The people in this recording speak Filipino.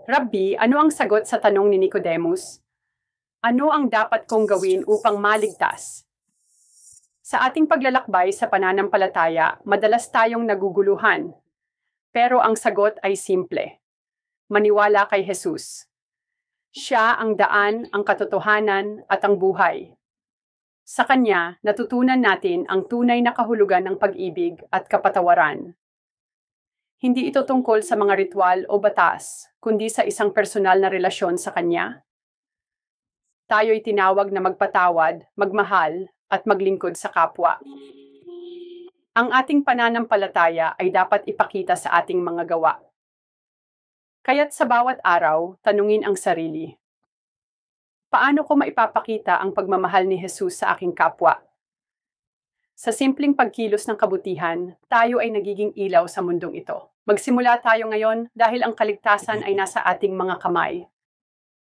Rabbi, ano ang sagot sa tanong ni Nicodemus? Ano ang dapat kong gawin upang maligtas? Sa ating paglalakbay sa pananampalataya, madalas tayong naguguluhan. Pero ang sagot ay simple. Maniwala kay Jesus. Siya ang daan, ang katotohanan at ang buhay. Sa Kanya, natutunan natin ang tunay na kahulugan ng pag-ibig at kapatawaran. Hindi ito tungkol sa mga ritual o batas, kundi sa isang personal na relasyon sa Kanya. Tayo'y tinawag na magpatawad, magmahal, at maglingkod sa kapwa. Ang ating pananampalataya ay dapat ipakita sa ating mga gawa. Kaya't sa bawat araw, tanungin ang sarili. Paano ko maipapakita ang pagmamahal ni Jesus sa aking kapwa? Sa simpleng pagkilos ng kabutihan, tayo ay nagiging ilaw sa mundong ito. Magsimula tayo ngayon dahil ang kaligtasan ay nasa ating mga kamay.